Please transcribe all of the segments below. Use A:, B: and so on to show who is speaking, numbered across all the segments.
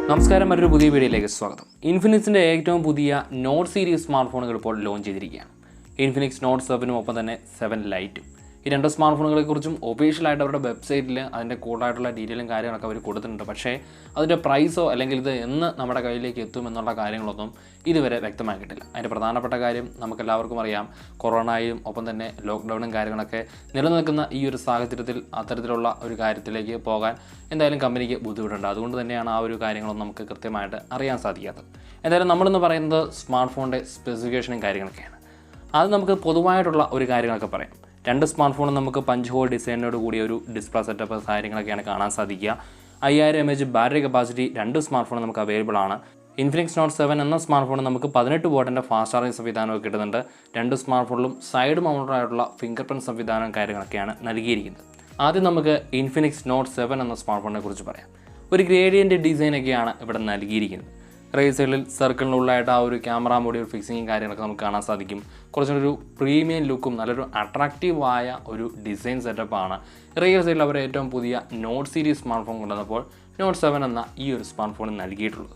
A: നമസ്കാരം, മറ്റൊരു പുതിയ വീഡിയോയിലേക്ക് സ്വാഗതം. ഇൻഫിനിക്സിൻ്റെ ഏറ്റവും പുതിയ നോട്ട് സീരീസ് സ്മാർട്ട് ഫോണുകൾ ഇപ്പോൾ ലോഞ്ച് ചെയ്തിരിക്കുകയാണ്. ഇൻഫിനിക്സ് നോട്ട് 7 ഒപ്പം തന്നെ 7 ലൈറ്റും. ഈ രണ്ട് സ്മാർട്ട് ഫോണുകളെക്കുറിച്ചും ഒഫീഷ്യലായിട്ട് അവരുടെ വെബ്സൈറ്റിൽ അതിൻ്റെ കൂടുതലായിട്ടുള്ള ഡീറ്റെയിലും കാര്യങ്ങളൊക്കെ അവർ കൊടുത്തിട്ടുണ്ട്. പക്ഷേ അതിൻ്റെ പ്രൈസോ അല്ലെങ്കിൽ ഇത് എന്ന് നമ്മുടെ കയ്യിലേക്ക് എത്തുമെന്നുള്ള കാര്യങ്ങളൊന്നും ഇതുവരെ വ്യക്തമാക്കിയിട്ടില്ല. അതിൻ്റെ പ്രധാനപ്പെട്ട കാര്യം നമുക്കെല്ലാവർക്കും അറിയാം, കൊറോണയും ഒപ്പം തന്നെ ലോക്ക്ഡൗണും കാര്യങ്ങളൊക്കെ നിലനിൽക്കുന്ന ഈ ഒരു സാഹചര്യത്തിൽ അത്തരത്തിലുള്ള ഒരു കാര്യത്തിലേക്ക് പോകാൻ എന്തായാലും കമ്പനിക്ക് ബുദ്ധിമുട്ടുണ്ട്. അതുകൊണ്ട് തന്നെയാണ് ആ ഒരു കാര്യങ്ങളൊന്നും നമുക്ക് കൃത്യമായിട്ട് അറിയാൻ സാധിക്കാത്തത്. എന്തായാലും നമ്മളിന്ന് പറയുന്നത് സ്മാർട്ട് ഫോണിൻ്റെ സ്പെസിഫിക്കേഷനും കാര്യങ്ങളൊക്കെയാണ്. അത് നമുക്ക് പൊതുവായിട്ടുള്ള ഒരു കാര്യങ്ങളൊക്കെ പറയാം. രണ്ട് സ്മാർട്ട് ഫോണും നമുക്ക് പഞ്ച് ഹോൾ ഡിസൈനോട് കൂടിയ ഒരു ഡിസ്പ്ലേ സെറ്റപ്പ് കാര്യങ്ങളൊക്കെയാണ് കാണാൻ സാധിക്കുക. 5000 mAh ബാറ്ററി കപ്പാസിറ്റി രണ്ട് സ്മാർട്ട് ഫോൺ നമുക്ക് അവൈലബിൾ ആണ്. ഇൻഫിനിക്സ് നോട്ട് 7 എന്ന സ്മാർട്ട് ഫോൺ നമുക്ക് 18 വാട്ടിൻ്റെ ഫാസ്റ്റ് ചാർജിങ് സംവിധാനമൊക്കെ കിട്ടുന്നുണ്ട്. രണ്ട് സ്മാർട്ട് ഫോണിലും സൈഡ് മൗണ്ടഡായിട്ടുള്ള ഫിംഗർ പ്രിൻറ്റ് സംവിധാനവും കാര്യങ്ങളൊക്കെയാണ് നൽകിയിരിക്കുന്നത്. ആദ്യം നമുക്ക് ഇൻഫിനിക്സ് നോട്ട് 7 എന്ന സ്മാർട്ട് ഫോണിനെ കുറിച്ച് പറയാം. ഒരു ഗ്രേഡിയൻ്റ് ഡിസൈനൊക്കെയാണ് ഇവിടെ നൽകിയിരിക്കുന്നത്. റൈറ്റ് സൈഡിൽ സർക്കിളിനുള്ളതായിട്ട് ആ ഒരു ക്യാമറ മോഡ്യൂൾ ഫിക്സിങ്ങും കാര്യങ്ങളൊക്കെ നമുക്ക് കാണാൻ സാധിക്കും. കുറച്ചൊരു പ്രീമിയം ലുക്കും നല്ലൊരു അട്രാക്റ്റീവായ ഒരു ഡിസൈൻ സെറ്റപ്പാണ് റിയൽ സൈഡിൽ അവർ ഏറ്റവും പുതിയ നോട്ട് സീരീസ് സ്മാർട്ട് ഫോൺ കൊണ്ടുവന്നപ്പോൾ നോട്ട് 7 എന്ന ഈ ഒരു സ്മാർട്ട് ഫോണിൽ നൽകിയിട്ടുള്ളത്.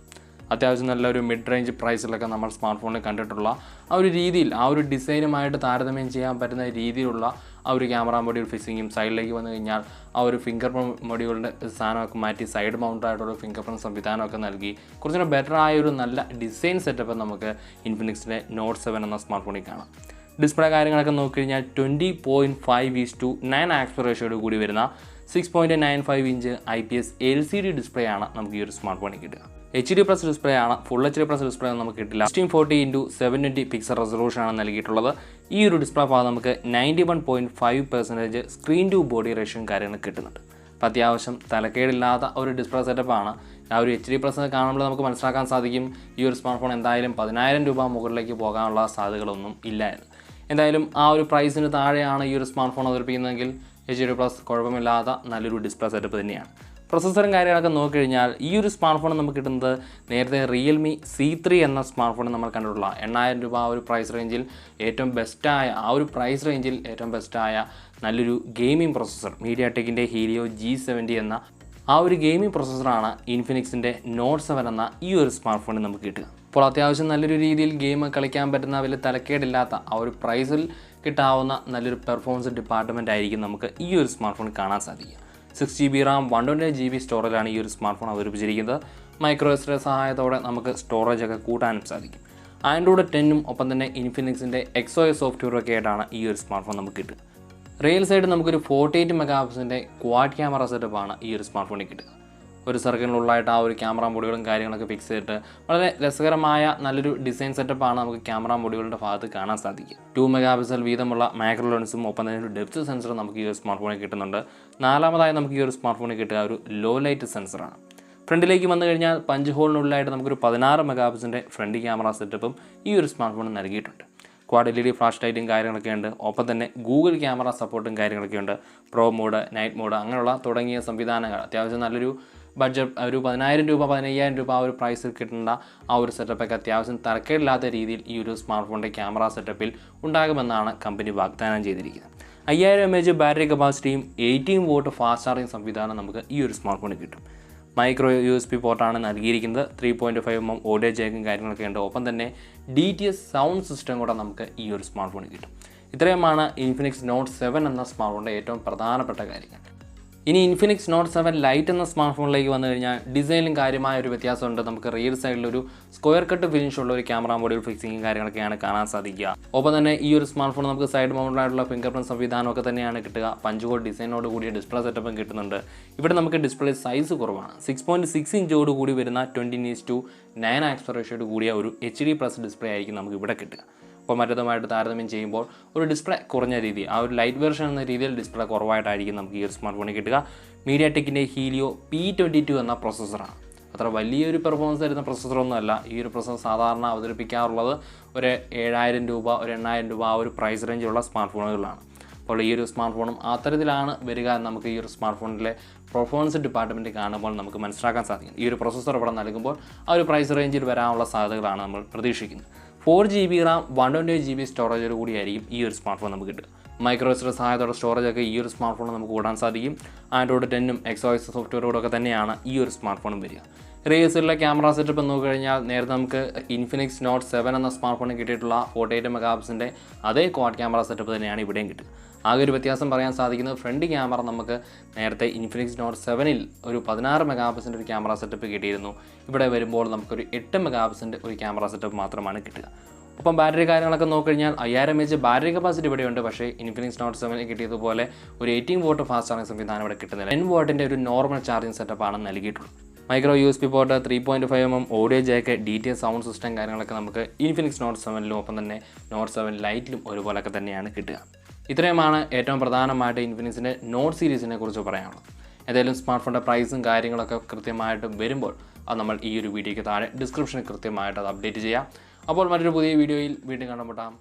A: അത്യാവശ്യം നല്ലൊരു മിഡ് റേഞ്ച് പ്രൈസിലൊക്കെ നമ്മൾ സ്മാർട്ട് ഫോണിൽ കണ്ടിട്ടുള്ള ആ ഒരു രീതിയിൽ, ആ ഒരു ഡിസൈനുമായിട്ട് താരതമ്യം ചെയ്യാൻ പറ്റുന്ന രീതിയിലുള്ള ആ ഒരു ക്യാമറ മൊഡ്യൂൾ ഫിക്സിങ്ങും, സൈഡിലേക്ക് വന്നു കഴിഞ്ഞാൽ ആ ഒരു ഫിംഗർ പ്രിൻറ്റ് മൊഡ്യൂളിൻ്റെ സാധനമൊക്കെ മാറ്റി സൈഡ് മൗണ്ടഡായിട്ടുള്ള ഫിംഗർ പ്രിൻറ്റ് സംവിധാനമൊക്കെ നൽകി കുറച്ചുകൂടെ ബെറ്റർ ആയൊരു നല്ല ഡിസൈൻ സെറ്റപ്പ് നമുക്ക് ഇൻഫിനിക്സിൻ്റെ നോട്ട് 7 എന്ന സ്മാർട്ട് ഫോണിൽ കാണാം. ഡിസ്പ്ലേ കാര്യങ്ങളൊക്കെ നോക്കിക്കഴിഞ്ഞാൽ 20.5:9 ആസ്പെക്ട് റേഷ്യോയോട് കൂടി വരുന്ന 6.95 ഇഞ്ച് IPS LCD ഡിസ്പ്ലേ ആണ് നമുക്ക് ഈ ഒരു സ്മാർട്ട് ഫോണിൽ കിട്ടുക. HD+ ഡിസ്പ്ലേ ആണ്. ഫുൾ HD+ ഡിസ്പ്ലേ ഒന്നും നമുക്ക് കിട്ടില്ല. 1640x720 പിക്സൽ റെസൊല്യൂഷനാണ് നൽകിയിട്ടുള്ളത്. ഈ ഒരു ഡിസ്പ്ലേ ഭാഗം നമുക്ക് 91.5% സ്ക്രീൻ ടു ബോഡി റേഷ്യോയും കാര്യങ്ങൾ കിട്ടുന്നുണ്ട്. അപ്പോൾ അത്യാവശ്യം തലക്കേടില്ലാത്ത ഒരു ഡിസ്പ്ലേ സെറ്റപ്പാണ്. ആ ഒരു HD+ കാണുമ്പോൾ നമുക്ക് മനസ്സിലാക്കാൻ സാധിക്കും ഈ ഒരു സ്മാർട്ട് ഫോൺ എന്തായാലും 10,000 രൂപ മുകളിലേക്ക് പോകാനുള്ള സാധ്യതകളൊന്നും ഇല്ലായിരുന്നു. എന്തായാലും ആ ഒരു പ്രൈസിന് താഴെയാണ് ഈ ഒരു സ്മാർട്ട് ഫോൺ അവതരിപ്പിക്കുന്നതെങ്കിൽ HD+ കുഴപ്പമില്ലാത്ത നല്ലൊരു ഡിസ്പ്ലേ സെറ്റപ്പ് തന്നെയാണ്. പ്രൊസസ്സറും കാര്യങ്ങളൊക്കെ നോക്കിക്കഴിഞ്ഞാൽ ഈ ഒരു സ്മാർട്ട് ഫോൺ നമുക്ക് കിട്ടുന്നത് നേരത്തെ റിയൽമി C3 എന്ന സ്മാർട്ട് ഫോൺ നമ്മൾ കണ്ടിട്ടുള്ള 8,000 രൂപ ആ ഒരു പ്രൈസ് റേഞ്ചിൽ ഏറ്റവും ബെസ്റ്റായ നല്ലൊരു ഗെയിമിംഗ് പ്രൊസസ്സർ മീഡിയാടെക്കിൻ്റെ ഹീലിയോ G70 എന്ന ആ ഒരു ഗെയിമിംഗ് പ്രൊസസ്സറാണ് ഇൻഫിനിക്സിൻ്റെ നോട്ട് 7 എന്ന ഈ ഒരു സ്മാർട്ട് ഫോണിൽ നമുക്ക് കിട്ടുക. അപ്പോൾ അത്യാവശ്യം നല്ലൊരു രീതിയിൽ ഗെയിം കളിക്കാൻ പറ്റുന്ന വലിയ തലക്കേടില്ലാത്ത ആ ഒരു പ്രൈസിൽ കിട്ടാവുന്ന നല്ലൊരു പെർഫോമൻസ് ഡിപ്പാർട്ട്മെൻ്റ് ആയിരിക്കും നമുക്ക് ഈ ഒരു സ്മാർട്ട് ഫോൺ കാണാൻ സാധിക്കുക. 6GB RAM 128GB സ്റ്റോറേജാണ് ഈ ഒരു സ്മാർട്ട് ഫോൺ അവതരിപ്പിച്ചിരിക്കുന്നത്. മൈക്രോ SD സഹായത്തോടെ നമുക്ക് സ്റ്റോറേജൊക്കെ കൂട്ടാനും സാധിക്കും. ആൻഡ്രോയിഡ് 10 ഒപ്പം തന്നെ ഇൻഫിനിക്സിൻ്റെ XOS സോഫ്റ്റ്വെയറൊക്കെ ആയിട്ടാണ് ഈ ഒരു സ്മാർട്ട് ഫോൺ നമുക്ക് കിട്ടുക. റിയൽ സൈഡ് നമുക്കൊരു 48 മെഗാപിക്സലിൻ്റെ ക്വാഡ് ക്യാമറ സെറ്റപ്പാണ് ഈ ഒരു സ്മാർട്ട് ഫോണിൽ കിട്ടുക. ഒരു സർക്കിളിനുള്ളതായിട്ട് ആ ഒരു ക്യാമറ മോഡ്യൂളും കാര്യങ്ങളൊക്കെ ഫിക്സ് ചെയ്തിട്ട് വളരെ രസകരമായ നല്ലൊരു ഡിസൈൻ സെറ്റപ്പാണ് നമുക്ക് ക്യാമറ മോഡ്യൂളിൻ്റെ ഭാഗത്ത് കാണാൻ സാധിക്കും. 2 മെഗാപിക്സൽ വീതമുള്ള മാക്രോ ലെൻസും ഒപ്പം തന്നെ ഒരു ഡെപ്ത് സെൻസറും നമുക്ക് ഈ ഒരു സ്മാർട്ട് ഫോണിൽ കിട്ടുന്നുണ്ട്. നാലാമതായി നമുക്ക് ഈ ഒരു സ്മാർട്ട് ഫോണിൽ കിട്ടുക ഒരു ലോ ലൈറ്റ് സെൻസറാണ്. ഫ്രണ്ടിലേക്ക് വന്നു കഴിഞ്ഞാൽ പഞ്ച് ഹോളിനുള്ളിലായിട്ട് നമുക്കൊരു 16 മെഗാപിക്സലിൻ്റെ ഫ്രണ്ട് ക്യാമറ സെറ്റപ്പും ഈ ഒരു സ്മാർട്ട് ഫോണിൽ നൽകിയിട്ടുണ്ട്. ക്വാഡ് LED ഫ്ലാഷ് ലൈറ്റും കാര്യങ്ങളൊക്കെ ഉണ്ട്. ഒപ്പം തന്നെ ഗൂഗിൾ ക്യാമറ സപ്പോർട്ടും കാര്യങ്ങളൊക്കെ ഉണ്ട്. പ്രോ മോഡ്, നൈറ്റ് മോഡ് അങ്ങനെയുള്ള തുടങ്ങിയ സംവിധാനങ്ങൾ അത്യാവശ്യം നല്ലൊരു ബഡ്ജറ്റ് ഒരു 10,000 രൂപ 15,000 രൂപ ആ ഒരു പ്രൈസിൽ കിട്ടേണ്ട ആ ഒരു സെറ്റപ്പൊക്കെ അത്യാവശ്യം തരക്കേടില്ലാത്ത രീതിയിൽ ഈ ഒരു സ്മാർട്ട് ഫോണിൻ്റെ ക്യാമറ സെറ്റപ്പിൽ ഉണ്ടാകുമെന്നാണ് കമ്പനി വാഗ്ദാനം ചെയ്തിരിക്കുന്നത്. 5000 mAh ബാറ്ററി കപ്പാസിറ്റിയും 18 വാട്ട് ഫാസ്റ്റ് ചാർജിങ് സംവിധാനം നമുക്ക് ഈ ഒരു സ്മാർട്ട് ഫോണിൽ കിട്ടും. മൈക്രോ USB പോർട്ടാണ് നൽകിയിരിക്കുന്നത്. 3.5mm ഓഡിയോ ജാക്കും കാര്യങ്ങളൊക്കെ ഉണ്ട്. ഒപ്പം തന്നെ DTS സൗണ്ട് സിസ്റ്റം കൂടെ നമുക്ക് ഈ ഒരു സ്മാർട്ട് ഫോണിൽ കിട്ടും. ഇത്രയുമാണ് ഇൻഫിനിക്സ് നോട്ട് 7 എന്ന സ്മാർട്ട് ഫോണിൻ്റെ ഏറ്റവും പ്രധാനപ്പെട്ട കാര്യങ്ങൾ. ഇനി ഇൻഫിനിക്സ് നോട്ട് 7 ലൈറ്റ് എന്ന സ്മാർട്ട് ഫോണിലേക്ക് വന്നു കഴിഞ്ഞാൽ ഡിസൈനിലും കാര്യമായ ഒരു വ്യത്യാസമുണ്ട്. നമുക്ക് റിയർ സൈഡിലൊരു സ്ക്വയർ കട്ട് ഫിനിഷുള്ള ഒരു ക്യാമറ മോഡ്യൂൾ ഫിക്സിങ്ങും കാര്യങ്ങളൊക്കെയാണ് കാണാൻ സാധിക്കുക. ഒപ്പം തന്നെ ഈ ഒരു സ്മാർട്ട് ഫോൺ നമുക്ക് സൈഡ് മൗണ്ടഡായിട്ടുള്ള ഫിംഗർ പ്രിൻറ്റ് സംവിധാനമൊക്കെ തന്നെയാണ് കിട്ടുക. പഞ്ച് ഹോൾ ഡിസൈനോട് കൂടിയ ഡിസ്പ്ലേ സെറ്റപ്പും കിട്ടുന്നുണ്ട്. ഇവിടെ നമുക്ക് ഡിസ്പ്ലേ സൈസ് കുറവാണ്. 6.6 ഇഞ്ചോട് കൂടി വരുന്ന 20:9 ആസ്പെക്ട് റേഷ്യോയോട് കൂടിയ ഒരു HD+ ഡിസ്പ്ലേ ആയിരിക്കും നമുക്ക് ഇവിടെ കിട്ടുക. അപ്പോൾ മറ്റേതുമായിട്ട് താരതമ്യം ചെയ്യുമ്പോൾ ഒരു ഡിസ്പ്ലേ കുറഞ്ഞ രീതി, ആ ഒരു ലൈറ്റ് വെർഷൻ എന്ന രീതിയിൽ ഡിസ്പ്ലേ കുറവായിട്ടായിരിക്കും നമുക്ക് ഈ ഒരു സ്മാർട്ട് ഫോണിൽ കിട്ടുക. മീഡിയാടെക്കിൻ്റെ ഹീലിയോ P22 എന്ന പ്രൊസസ്സറാണ്. അത്ര വലിയൊരു പെർഫോമൻസ് തരുന്ന പ്രൊസസ്സറൊന്നുമല്ല. ഈ ഒരു പ്രൊസസ്സർ സാധാരണ അവതരിപ്പിക്കാറുള്ളത് ഒരു 7,000 രൂപ, ഒരു 8,000 രൂപ ആ ഒരു പ്രൈസ് റേഞ്ചിലുള്ള സ്മാർട്ട് ഫോണുകളാണ്. അപ്പോൾ ഈ ഒരു സ്മാർട്ട് ഫോണും അത്തരത്തിലാണ് വരിക എന്ന് നമുക്ക് ഈ ഒരു സ്മാർട്ട് ഫോണിലെ പെർഫോമൻസ് ഡിപ്പാർട്ട്മെൻറ്റ് കാണുമ്പോൾ നമുക്ക് മനസ്സിലാക്കാൻ സാധിക്കും. ഈ ഒരു പ്രൊസസ്സർ ഇവിടെ നൽകുമ്പോൾ ആ ഒരു പ്രൈസ് റേഞ്ചിൽ വരാനുള്ള സാധ്യതകളാണ് നമ്മൾ പ്രതീക്ഷിക്കുന്നത്. 4GB RAM 128GB സ്റ്റോറേജോട് കൂടിയായിരിക്കും ഈ ഒരു സ്മാർട്ട് ഫോൺ നമുക്ക് കിട്ടുക. മൈക്രോ എസ് ഡി സഹായത്തോടെ സ്റ്റോറേജൊക്കെ ഈ ഒരു സ്മാർട്ട് ഫോണിൽ നമുക്ക് കൂടാൻ സാധിക്കും. ആൻഡ്രോയിഡ് 10 XOS സോഫ്റ്റ്വെയറോടൊക്കെ തന്നെയാണ് ഈ ഒരു സ്മാർട്ട് ഫോണും വരിക. റിയേഴ്സിലെ ക്യാമറ സെറ്റപ്പ് നോക്കിക്കഴിഞ്ഞാൽ നേരത്തെ നമുക്ക് ഇൻഫിനിക്സ് നോട്ട് 7 എന്ന സ്മാർട്ട് ഫോണിൽ കിട്ടിയിട്ടുള്ള 48 മെഗാപിക്സലിൻ്റെ അതേ ക്വാഡ് ക്യാമറ സെറ്റപ്പ് തന്നെയാണ് ഇവിടെയും കിട്ടുക. ആകെ ഒരു വ്യത്യാസം പറയാൻ സാധിക്കുന്നത് ഫ്രണ്ട് ക്യാമറ നമുക്ക് നേരത്തെ ഇൻഫിനിക്സ് നോട്ട് 7ൽ ഒരു 16 മെഗാപിക്സലിൻ്റെ ഒരു ക്യാമറ സെറ്റപ്പ് കിട്ടിയിരുന്നു. ഇവിടെ വരുമ്പോൾ നമുക്കൊരു 8 മെഗാപിക്സലിൻ്റെ ഒരു ക്യാമറ സെറ്റപ്പ് മാത്രമാണ് കിട്ടുക. ഒപ്പം ബാറ്ററി കാര്യങ്ങളൊക്കെ നോക്കിക്കഴിഞ്ഞാൽ 5000 mAh ബാറ്ററി കപ്പാസിറ്റി ഇവിടെയുണ്ട്. പക്ഷേ ഇൻഫിനിക്സ് നോട്ട് 7 കിട്ടിയതുപോലെ ഒരു 18 വോട്ട് ഫാസ്റ്റ് ചാർജിങ് സംവിധാനം ഇവിടെ കിട്ടുന്നില്ല. 10 വാട്ടിൻ്റെ ഒരു നോർമൽ ചാർജിങ് സെറ്റപ്പാണ് നൽകിയിട്ടുള്ളത്. Micro USB port, 3.5mm audio Jack, DTS sound system കാര്യങ്ങളൊക്കെ നമുക്ക് ഇൻഫിനിക്സ് നോട്ട് 7ലും ഒപ്പം തന്നെ നോട്ട് 7 ലൈറ്റിലും ഒരുപോലൊക്കെ തന്നെയാണ് കിട്ടുക. ഇത്രയുമാണ് ഏറ്റവും പ്രധാനമായിട്ട് ഇൻഫിനിക്സിൻ്റെ നോട്ട് സീരീസിനെ കുറിച്ച് പറയാനുള്ളത്. ഏതായാലും സ്മാർട്ട് ഫോണിൻ്റെ പ്രൈസും കാര്യങ്ങളൊക്കെ കൃത്യമായിട്ട് വരുമ്പോൾ അത് നമ്മൾ ഈ ഒരു വീഡിയോയ്ക്ക് താഴെ ഡിസ്ക്രിപ്ഷനിൽ കൃത്യമായിട്ട് അത് അപ്ഡേറ്റ് ചെയ്യാം. അപ്പോൾ മറ്റൊരു പുതിയ വീഡിയോയിൽ വീണ്ടും കണ്ടുമുട്ടാം.